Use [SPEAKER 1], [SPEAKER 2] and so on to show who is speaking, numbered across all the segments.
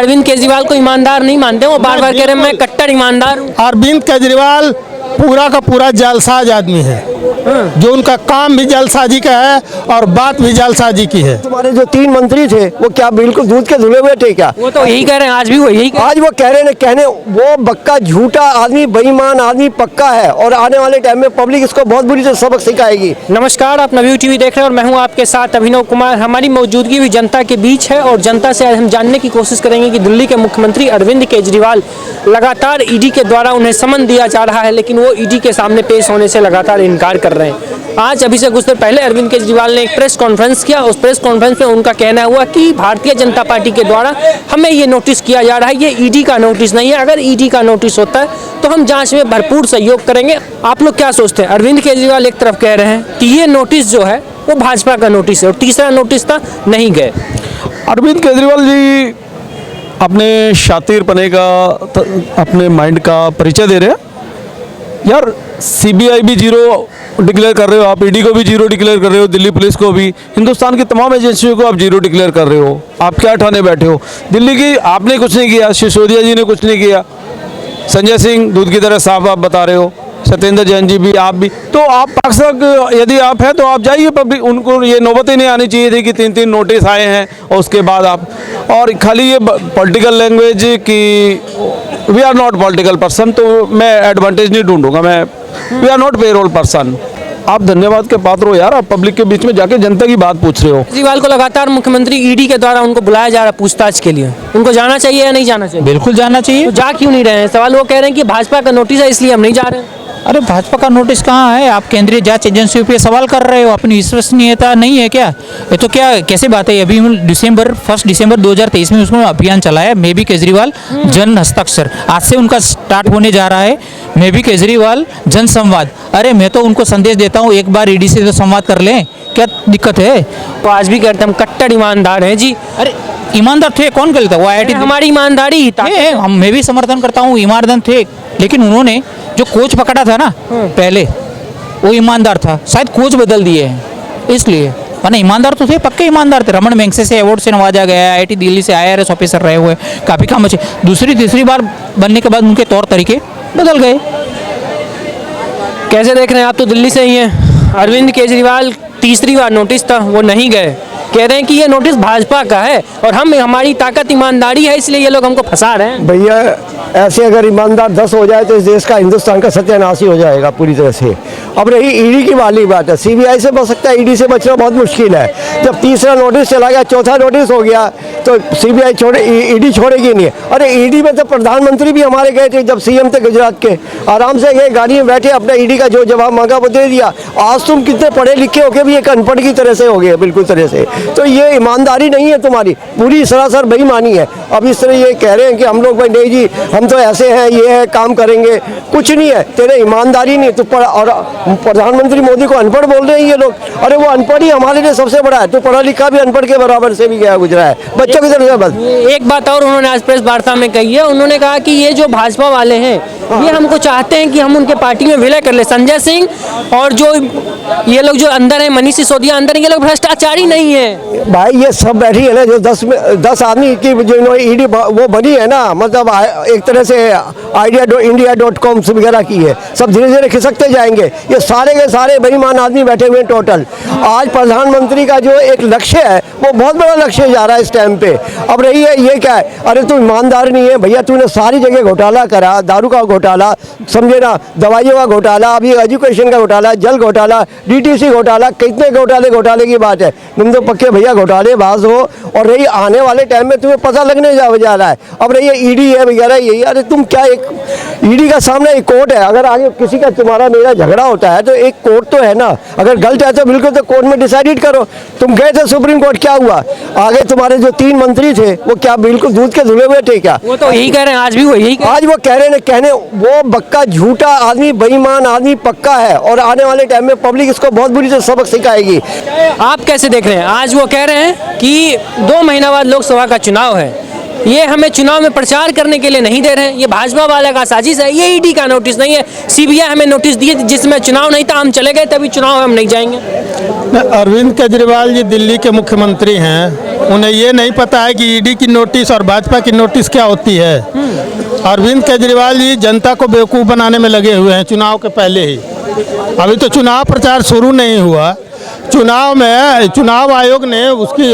[SPEAKER 1] अरविंद केजरीवाल को ईमानदार नहीं मानते, वो बार बार कह रहे हैं मैं कट्टर ईमानदार हूँ।
[SPEAKER 2] अरविंद केजरीवाल पूरा का पूरा जालसाज आदमी है, जो उनका काम भी जालसाजी का है और बात भी जालसाजी की है।
[SPEAKER 3] तुम्हारे जो 3 मंत्री थे वो क्या बिल्कुल दूध के धुले हुए थे क्या?
[SPEAKER 1] वो तो यही कह रहे हैं, आज भी वो यही कह रहे हैं।
[SPEAKER 3] आज वो कह रहे हैं, कहने वो बक्का झूठा आदमी, बेईमान आदमी पक्का है, और आने वाले टाइम में पब्लिक इसको बहुत बुरी से सबक सिखाएगी।
[SPEAKER 1] नमस्कार, आप नवयुग टीवी देख रहे हैं और मैं हूं आपके साथ अभिनव कुमार। हमारी मौजूदगी भी जनता के बीच है और जनता से आज हम जानने की कोशिश करेंगे कि दिल्ली के मुख्यमंत्री अरविंद केजरीवाल लगातार ईडी के द्वारा उन्हें समन दिया जा रहा है, लेकिन वो ईडी के सामने पेश होने से लगातार इनकार कर रहे हैं। आज अभी से कुछ देर पहले अरविंद केजरीवाल ने एक प्रेस कॉन्फ्रेंस किया। उस प्रेस कॉन्फ्रेंस में उनका कहना हुआ कि भारतीय जनता पार्टी के द्वारा हमें ये नोटिस किया जा रहा है, ये ईडी का नोटिस नहीं है। अगर ईडी का नोटिस होता है तो हम जांच में भरपूर सहयोग करेंगे। आप लोग क्या सोचते हैं? अरविंद केजरीवाल एक तरफ कह रहे हैं कि ये नोटिस जो है वो भाजपा का नोटिस है और तीसरा नोटिस था नहीं गए।
[SPEAKER 4] अरविंद केजरीवाल जी अपने शातिरपने का, अपने माइंड का परिचय दे रहे हैं। यार सीबीआई भी जीरो डिक्लेयर कर रहे हो आप, ईडी को भी जीरो डिक्लेयर कर रहे हो, दिल्ली पुलिस को भी, हिंदुस्तान की तमाम एजेंसियों को आप जीरो डिक्लेयर कर रहे हो। आप क्या ठाने बैठे हो? दिल्ली की आपने कुछ नहीं किया, सिसोदिया जी ने कुछ नहीं किया, संजय सिंह दूध की तरह साफ आप बता रहे हो, सत्येंद्र जैन जी भी, आप भी। तो आप पाक यदि आप हैं तो आप जाइए पब्लिक, उनको ये नौबत ही नहीं आनी चाहिए थी कि 3-3 नोटिस आए हैं और उसके बाद आप, और खाली ये पॉलिटिकल लैंग्वेज की we are not political person, तो मैं एडवांटेज नहीं ढूंढूंगा, मैं we are not payroll person. आप धन्यवाद के पात्र हो यार, आप पब्लिक के बीच में जाके जनता की बात पूछ रहे हो।
[SPEAKER 1] केजरीवाल को लगातार मुख्यमंत्री ईडी के द्वारा उनको बुलाया जा रहा है पूछताछ के लिए, उनको जाना चाहिए या नहीं जाना चाहिए?
[SPEAKER 5] बिल्कुल जाना चाहिए।
[SPEAKER 1] तो जा क्यों नहीं रहे हैं? सवाल वो कह रहे हैं कि भाजपा का नोटिस है इसलिए हम नहीं जा रहे हैं।
[SPEAKER 5] अरे भाजपा का नोटिस कहाँ है? आप केंद्रीय जांच एजेंसी पे सवाल कर रहे हो, अपनी विश्वसनीयता नहीं है क्या? ये तो क्या कैसे बात है? अभी 1 दिसंबर 2023 में उसमें अभियान चला है, मे बी केजरीवाल जन हस्ताक्षर, आज से उनका स्टार्ट होने जा रहा है, मे बी केजरीवाल जन संवाद। अरे मैं तो उनको संदेश देता हूँ, एक बार ईडी से तो संवाद कर लें, क्या दिक्कत है?
[SPEAKER 1] तो आज भी कहते हम कट्टर ईमानदार हैं जी।
[SPEAKER 5] अरे ईमानदार थे, कौन कहता? वो IIT
[SPEAKER 1] हमारी ईमानदारी ही था।
[SPEAKER 5] मैं भी समर्थन करता हूँ, ईमानदार थे, लेकिन उन्होंने जो कोच पकड़ा था ना पहले, वो ईमानदार था, शायद कोच बदल दिए हैं इसलिए, वरना ईमानदार तो थे, पक्के ईमानदार थे। रमन मैग्सेसे अवार्ड से नवाजा गया है, IIT दिल्ली से IRS ऑफिसर रहे हुए, काफ़ी काम अच्छे। दूसरी तीसरी बार बनने के बाद उनके तौर तरीके बदल गए।
[SPEAKER 1] कैसे देख रहे हैं आप? तो दिल्ली से ही हैं। अरविंद केजरीवाल तीसरी बार नोटिस था वो नहीं गए, कह रहे हैं कि ये नोटिस भाजपा का है और हमारी ताकत ईमानदारी है, इसलिए ये लोग हमको फंसा रहे हैं।
[SPEAKER 3] भैया ऐसे अगर ईमानदार 10 हो जाए तो इस देश का, हिंदुस्तान का सत्यानाश ही हो जाएगा पूरी तरह से। अब रही ईडी की वाली बात है, सीबीआई से बच सकता है, ईडी से बचना बहुत मुश्किल है। जब तीसरा नोटिस चला गया, चौथा नोटिस हो गया, तो सीबीआई ईडी छोड़ेगी नहीं। अरे ईडी में तो प्रधानमंत्री भी हमारे गए थे, जब सीएम थे गुजरात के, आराम से गए, गाड़ी में बैठे, अपना ईडी का जो जवाब मांगा वो दे दिया। आज तुम कितने पढ़े लिखे होके भी एक अनपढ़ की तरह से हो गए, बिल्कुल तरह से। तो ये ईमानदारी नहीं है तुम्हारी, पूरी सरासर बेईमानी है। अब इस तरह ये कह रहे हैं कि हम लोग भाई नहीं जी हम तो ऐसे हैं, ये है, काम करेंगे, कुछ नहीं है, तेरे ईमानदारी नहीं। तो और प्रधानमंत्री मोदी को अनपढ़ बोल रहे हैं ये लोग। अरे वो अनपढ़ ही हमारे लिए सबसे बड़ा है, तो पढ़ा लिखा भी अनपढ़ के बराबर से भी गया गुजरा है, बच्चों की तरफ से। बस
[SPEAKER 1] एक बात और उन्होंने आज प्रेस वार्ता में कही है, उन्होंने कहा कि ये जो भाजपा वाले हैं ये हमको चाहते हैं कि हम उनके पार्टी में विलय कर ले। संजय सिंह और जो ये लोग जो अंदर है, मनीष सिसोदिया अंदर है, ये लोग भ्रष्टाचारी नहीं है।
[SPEAKER 3] भाई ये सब बैठी है ना, जो 10 आदमी की जो ईडी वो बनी है ना, मतलब एक तरह से India.com वगैरह की है, सब धीरे धीरे खिसकते जाएंगे। ये सारे के सारे बेईमान आदमी बैठे हुए हैं टोटल। आज प्रधानमंत्री का जो एक लक्ष्य है वो बहुत बड़ा लक्ष्य जा रहा है इस टाइम पे। अब रही है ये क्या है? अरे तू ईमानदार नहीं है भैया, तूने सारी जगह घोटाला करा, दारू का घोटाला, समझे ना, दवाइयों का घोटाला, अभी एजुकेशन का घोटाला, जल घोटाला, DTC घोटाला, कितने घोटाले की बात है। तुम तो पक्के भैया घोटालेबाज हो। और रही आने वाले टाइम में तुम्हें पता लगने जा रहा है। अब रही ईडी है वगैरह यही, अरे तुम क्या, एक ईडी का सामने एक कोर्ट है, अगर आगे किसी का तुम्हारा मेरा झगड़ा होता है तो एक कोर्ट तो है ना, अगर गलत है तो बिल्कुल तो कोर्ट में डिसाइड करो। तुम गए थे सुप्रीम कोर्ट, क्या हुआ? आगे तुम्हारे जो 3 मंत्री थे वो क्या बिल्कुल दूध के धुले हुए थे क्या?
[SPEAKER 1] वो तो यही कह रहे हैं, आज भी वो यही
[SPEAKER 3] आज वो कह रहे हैं, कहने वो बक्का झूठा आदमी, बेईमान आदमी पक्का है, और आने वाले टाइम में पब्लिक इसको बहुत बुरी से सबक सिखाएगी।
[SPEAKER 1] आप कैसे देख रहे हैं? आज वो कह रहे हैं कि 2 महीना बाद लोकसभा का चुनाव है, ये हमें चुनाव में प्रचार करने के लिए नहीं दे रहे हैं, ये भाजपा वाले का साजिश है, ये ईडी का नोटिस नहीं है। सीबीआई हमें नोटिस दिए जिसमें चुनाव नहीं था, हम चले गए, तभी चुनाव हम नहीं जाएंगे।
[SPEAKER 2] अरविंद केजरीवाल जी दिल्ली के मुख्यमंत्री हैं उन्हें ये नहीं पता है कि ईडी की नोटिस और भाजपा की नोटिस क्या होती है। अरविंद केजरीवाल जी जनता को बेवकूफ़ बनाने में लगे हुए हैं चुनाव के पहले ही। अभी तो चुनाव प्रचार शुरू नहीं हुआ, चुनाव में चुनाव आयोग ने उसकी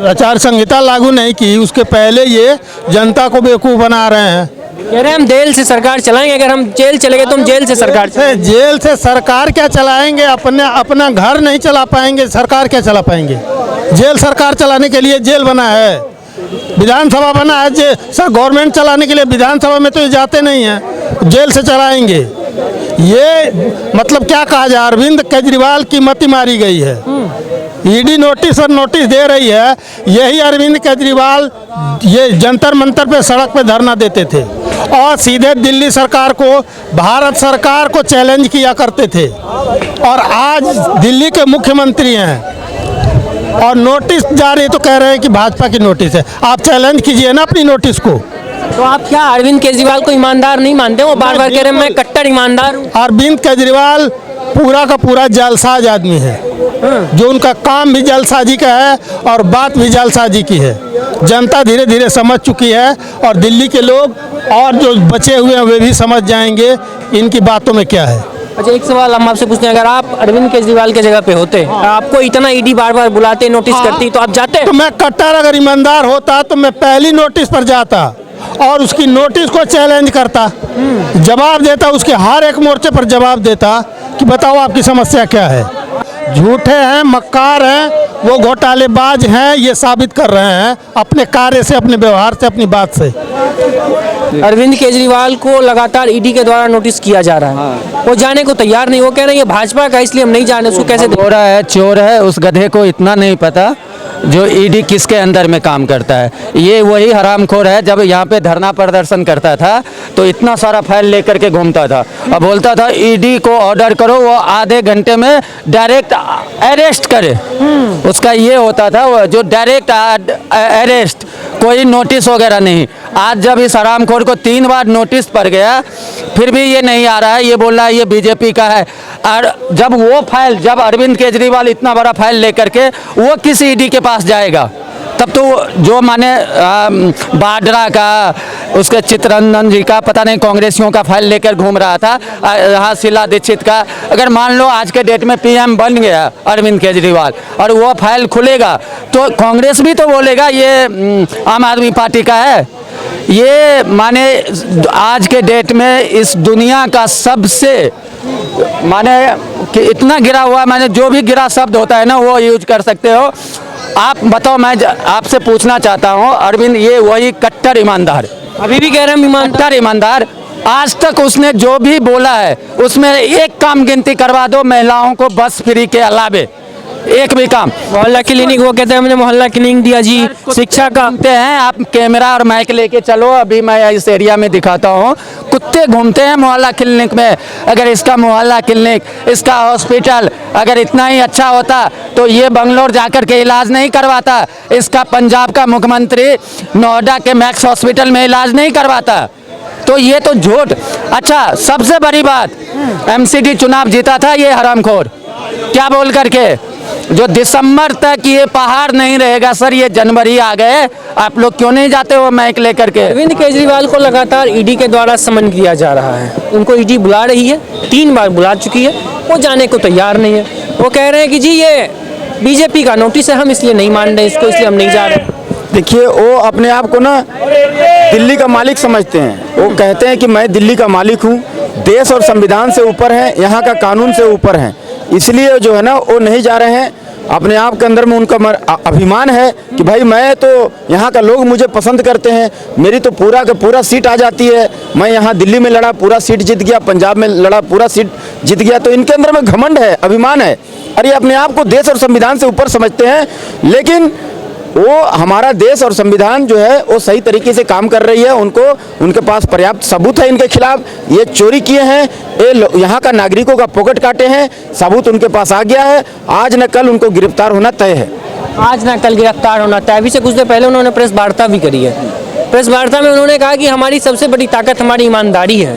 [SPEAKER 2] आचार संहिता लागू नहीं की, उसके पहले ये जनता को बेवकूफ़ बना रहे हैं।
[SPEAKER 1] कह रहे हैं हम जेल से सरकार चलाएंगे, अगर हम जेल चले गए तो हम जेल से सरकार
[SPEAKER 2] जेल से सरकार क्या चलाएंगे, अपना घर नहीं चला पाएंगे, सरकार क्या चला पाएंगे। जेल सरकार चलाने के लिए जेल बना है, विधानसभा बना है, गवर्नमेंट चलाने के लिए विधानसभा में तो ये जाते नहीं हैं, जेल से चलाएंगे। ये मतलब क्या कहा जाए, अरविंद केजरीवाल की मति मारी गई है। ईडी नोटिस और नोटिस दे रही है, यही अरविंद केजरीवाल ये जंतर मंतर पे सड़क पे धरना देते थे और सीधे दिल्ली सरकार को, भारत सरकार को चैलेंज किया करते थे। और आज दिल्ली के मुख्यमंत्री हैं और नोटिस जारी तो कह रहे हैं कि भाजपा की नोटिस है। आप चैलेंज कीजिए ना अपनी नोटिस को।
[SPEAKER 1] तो आप क्या अरविंद केजरीवाल को ईमानदार नहीं मानते? वो बार बार कह रहे हैं मैं कट्टर ईमानदार हूँ।
[SPEAKER 2] अरविंद केजरीवाल पूरा का पूरा जालसाज आदमी है, जो उनका काम भी जालसाजी का है और बात भी जालसाजी की है। जनता धीरे धीरे समझ चुकी है और दिल्ली के लोग और जो बचे हुए हैं वे भी समझ जाएंगे इनकी बातों में क्या है।
[SPEAKER 1] अच्छा, एक सवाल हम आपसे पूछते हैं, अगर आप अरविंद केजरीवाल के जगह पे होते, आपको इतना ईडी बार बार बुलाते, नोटिस करती, तो आप जाते?
[SPEAKER 2] तो मैं कट्टर अगर ईमानदार होता तो मैं पहली नोटिस पर जाता और उसकी नोटिस को चैलेंज करता, जवाब देता, उसके हर एक मोर्चे पर जवाब देता कि बताओ आपकी समस्या क्या है। झूठे हैं, मक्कार हैं, वो घोटालेबाज हैं, ये साबित कर रहे हैं अपने कार्य से, अपने व्यवहार से, अपनी बात से।
[SPEAKER 1] अरविंद केजरीवाल को लगातार ईडी के द्वारा नोटिस किया जा रहा है, वो जाने को तैयार नहीं, वो कह रहे हैं ये भाजपा का इसलिए हम नहीं जाने। उसको कैसे
[SPEAKER 6] गोरा है, चोर है, उस गधे को इतना नहीं पता जो ईडी किसके अंदर में काम करता है। ये वही हरामखोर है, जब यहाँ पे धरना प्रदर्शन करता था तो इतना सारा फाइल लेकर के घूमता था और बोलता था ईडी को ऑर्डर करो, वो आधे घंटे में डायरेक्ट अरेस्ट करे। उसका ये होता था वो जो डायरेक्ट अरेस्ट, कोई नोटिस वगैरह नहीं। आज जब इस हरामखोर को 3 बार नोटिस पड़ गया फिर भी ये नहीं आ रहा है, ये बोल रहा है ये बीजेपी का है। और जब वो फाइल, जब अरविंद केजरीवाल इतना बड़ा फाइल लेकर के वो किस ईडी के पास जाएगा, तब तो जो माने बाड्रा का, उसके चित्तरंजन जी का, पता नहीं कांग्रेसियों का फाइल लेकर घूम रहा था, यहाँ शीला दीक्षित का। अगर मान लो आज के डेट में पीएम बन गया अरविंद केजरीवाल और वो फाइल खुलेगा तो कांग्रेस भी तो बोलेगा ये आम आदमी पार्टी का है। ये माने आज के डेट में इस दुनिया का सबसे माने कि इतना गिरा हुआ, माने जो भी गिरा शब्द होता है ना वो यूज कर सकते हो आप। बताओ, मैं आपसे पूछना चाहता हूँ, अरविंद ये वही कट्टर ईमानदार,
[SPEAKER 1] अभी भी कह रहे हैं
[SPEAKER 6] कट्टर ईमानदार, आज तक उसने जो भी बोला है उसमें एक काम गिनती करवा दो, महिलाओं को बस फ्री के अलावे एक भी काम।
[SPEAKER 1] मोहल्ला क्लिनिक, वो कहते हैं हमने मोहल्ला क्लिनिक दिया जी, शिक्षा का
[SPEAKER 6] हैं। आप कैमरा और माइक लेके चलो, अभी मैं इस एरिया में दिखाता हूँ, कुत्ते घूमते हैं मोहल्ला क्लिनिक में। अगर इसका मोहल्ला क्लिनिक, इसका हॉस्पिटल अगर इतना ही अच्छा होता तो ये बंगलोर जाकर के इलाज नहीं करवाता, इसका पंजाब का मुख्यमंत्री नोएडा के मैक्स हॉस्पिटल में इलाज नहीं करवाता। तो ये तो झूठ। अच्छा, सबसे बड़ी बात, एमसीडी चुनाव जीता था ये हरामखोर, क्या बोल करके, जो दिसंबर तक ये पहाड़ नहीं रहेगा सर, ये जनवरी आ गए, आप लोग क्यों नहीं जाते हो माइक लेकर के।
[SPEAKER 1] अरविंद केजरीवाल को लगातार ईडी के द्वारा समन किया जा रहा है, उनको ईडी बुला रही है, 3 बार बुला चुकी है, वो जाने को तैयार नहीं है। वो कह रहे हैं कि जी ये बीजेपी का नोटिस है, हम इसलिए नहीं मान रहे इसको, इसलिए हम नहीं जा रहे।
[SPEAKER 7] देखिए, वो अपने आप को ना दिल्ली का मालिक समझते हैं। वो कहते हैं कि मैं दिल्ली का मालिक हूँ, देश और संविधान से ऊपर है, यहाँ का कानून से ऊपर है, इसलिए जो है ना वो नहीं जा रहे हैं। अपने आप के अंदर में उनका अभिमान है कि भाई मैं तो यहाँ का लोग मुझे पसंद करते हैं, मेरी तो पूरा का पूरा सीट आ जाती है, मैं यहाँ दिल्ली में लड़ा पूरा सीट जीत गया, पंजाब में लड़ा पूरा सीट जीत गया। तो इनके अंदर में घमंड है, अभिमान है और ये अपने आप को देश और संविधान से ऊपर समझते हैं। लेकिन वो हमारा देश और संविधान जो है वो सही तरीके से काम कर रही है, उनके पास पर्याप्त सबूत है इनके खिलाफ। ये चोरी किए हैं, ये यहाँ का नागरिकों का पॉकेट काटे हैं, सबूत उनके पास आ गया है, आज न कल उनको गिरफ्तार होना तय है।
[SPEAKER 1] आज ना कल गिरफ्तार होना तय। अभी से कुछ देर पहले उन्होंने प्रेस वार्ता भी करी है। प्रेस वार्ता में उन्होंने कहा कि हमारी सबसे बड़ी ताकत हमारी ईमानदारी है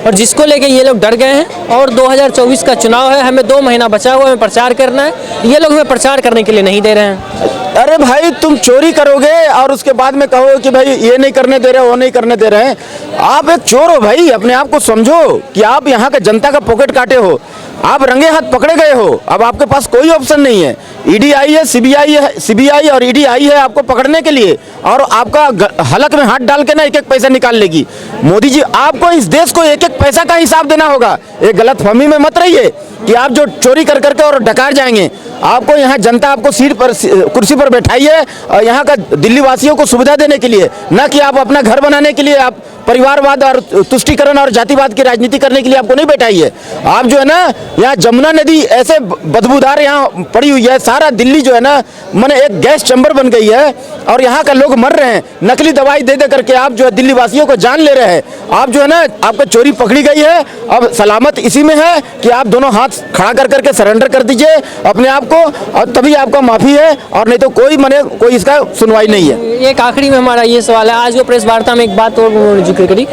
[SPEAKER 1] और जिसको लेके ये लोग डर गए हैं। और 2024 का चुनाव है, हमें 2 महीना बचा हुआ है, हमें प्रचार करना है, ये लोग हमें प्रचार करने के लिए नहीं दे रहे हैं।
[SPEAKER 7] अरे भाई तुम चोरी करोगे और उसके बाद में कहो कि भाई ये नहीं करने दे रहे, वो नहीं करने दे रहे हैं। आप एक चोर हो भाई, अपने आप को समझो कि आप यहाँ का जनता का पॉकेट काटे हो, आप रंगे हाथ पकड़े गए हो। अब आपके पास कोई ऑप्शन नहीं है। ईडी आई है, सीबीआई और ईडी आई है आपको पकड़ने के लिए, और आपका हलक में हाथ डाल के ना एक एक पैसा निकाल लेगी। मोदी जी, आपको इस देश को एक एक पैसा का हिसाब देना होगा। एक गलतफहमी में मत रहिए कि आप जो चोरी कर करके और डकार जाएंगे। आपको यहाँ जनता आपको सीट पर, कुर्सी पर बैठाई है और यहाँ का दिल्ली वासियों को सुविधा देने के लिए, न कि आप अपना घर बनाने के लिए, आप परिवारवाद और तुष्टीकरण और जातिवाद की राजनीति करने के लिए आपको नहीं बैठाई है। आप जो है ना, यहाँ जमुना नदी ऐसे बदबूदार यहाँ पड़ी हुई है, सारा दिल्ली जो है ना माने एक गैस चैम्बर बन गई है, और यहाँ का लोग मर रहे हैं। नकली दवाई दे दे करके आप जो है दिल्ली वासियों को जान ले रहे हैं। आप जो है ना, आपका चोरी पकड़ी गई है, अब सलामत इसी में है कि आप दोनों हाथ खड़ा कर करके सरेंडर कर दीजिए अपने आप को, और तभी आपका माफी है, और नहीं तो कोई इसका सुनवाई नहीं है।
[SPEAKER 1] एक आखिरी में हमारा ये सवाल है, आज वो प्रेस वार्ता में एक बात और उन्होंने जिक्र करी,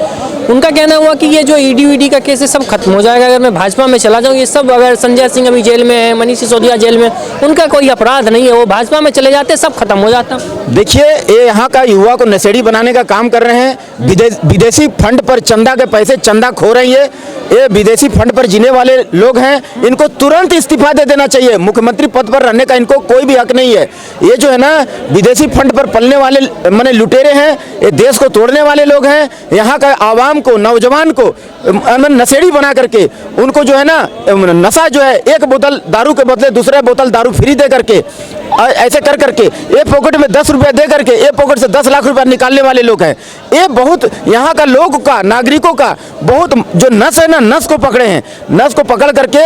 [SPEAKER 1] उनका कहना हुआ कि ये जो ईडी का केस है सब खत्म हो जाएगा अगर मैं भाजपा में चला जाऊँ। ये सब, अगर संजय सिंह अभी जेल में है, मनीष सिसोदिया जेल में, उनका कोई अपराध नहीं है, वो भाजपा में चले जाते सब खत्म हो जाता।
[SPEAKER 7] देखिए, ये यहाँ का युवा को नशेड़ी बनाने का काम कर रहे हैं। विदेशी फंड पर चंदा के पैसे चंदा खो रही है। ये विदेशी फंड पर जीने वाले लोग हैं, इनको तुरंत इस्तीफा दे देना चाहिए। मुख्यमंत्री पद पर रहने का इनको कोई भी हक नहीं है। ये जो है ना, विदेशी फंड पर पलने वाले माने लुटेरे हैं, ये देश को तोड़ने वाले लोग हैं। यहाँ का आवाम को, नौजवान को नशेड़ी बना करके उनको जो है ना, नशा जो है, एक बोतल दारू के बदले दूसरा बोतल दारू फ्री दे करके, ऐसे कर करके एक पॉकेट में 10 रुपया दे करके एक पॉकेट से 10 लाख रुपया निकालने वाले लोग हैं। ये बहुत यहाँ का लोगों का, नागरिकों का बहुत जो नस है ना, नस को पकड़े हैं। नस को पकड़ करके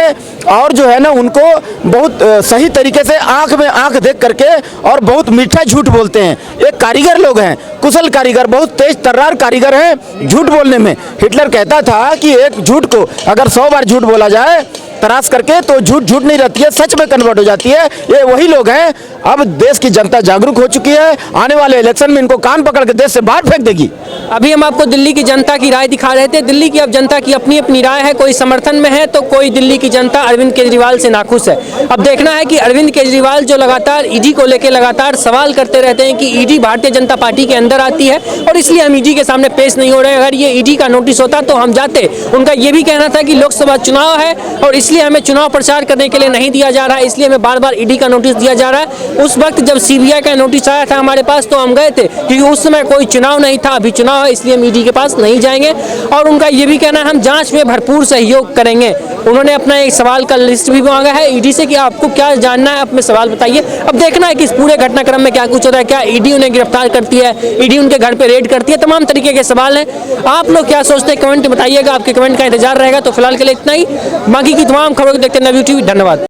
[SPEAKER 7] और जो है ना, उनको बहुत सही तरीके से आंख में आंख देख करके और बहुत मीठा झूठ बोलते हैं। एक कारीगर लोग हैं, कुशल कारीगर, बहुत तेज तर्रार कारीगर हैं झूठ बोलने में। हिटलर कहता था कि एक झूठ को अगर 100 बार झूठ बोला जाए तराश करके तो झूठ नहीं रहती है, सच में कन्वर्ट हो जाती है। ये वही लोग हैं। अब देश की जनता जागरूक हो चुकी है, आने वाले इलेक्शन में इनको कान पकड़ के देश से बाहर फेंक देगी।
[SPEAKER 1] अभी हम आपको दिल्ली की जनता की राय दिखा रहे थे। दिल्ली की अब जनता की अपनी अपनी राय है, कोई समर्थन में है तो कोई दिल्ली की जनता अरविंद केजरीवाल से नाखुश है। अब देखना है कि अरविंद केजरीवाल जो लगातार ईडी को लेकर लगातार सवाल करते रहते हैं कि ईडी भारतीय जनता पार्टी के अंदर आती है और इसलिए हम ईडी के सामने पेश नहीं हो रहे। अगर ये ईडी का नोटिस होता तो हम जाते। उनका ये भी कहना था कि लोकसभा चुनाव है और इसलिए हमें चुनाव प्रचार करने के लिए नहीं दिया जा रहा है, इसलिए हमें बार बार ईडी का नोटिस दिया जा रहा है। उस वक्त जब सीबीआई का नोटिस आया था हमारे पास तो हम गए थे, क्योंकि उस समय कोई चुनाव नहीं था। अभी चुनाव है इसलिए हम ईडी के पास नहीं जाएंगे। और उनका ये भी कहना है हम जांच में भरपूर सहयोग करेंगे। उन्होंने अपना एक सवाल का लिस्ट भी मांगा है ईडी से कि आपको क्या जानना है, अपने सवाल बताइए। अब देखना है कि इस पूरे घटनाक्रम में क्या कुछ होता है। क्या ईडी उन्हें गिरफ्तार करती है, ईडी उनके घर पे रेड करती है, तमाम तरीके के सवाल हैं। आप लोग क्या सोचते हैं कमेंट में बताइएगा, आपके कमेंट का इंतजार रहेगा। तो फिलहाल के लिए इतना ही। बाकी की तमाम खबरों को देखते हैं नवयुग टीवी। धन्यवाद।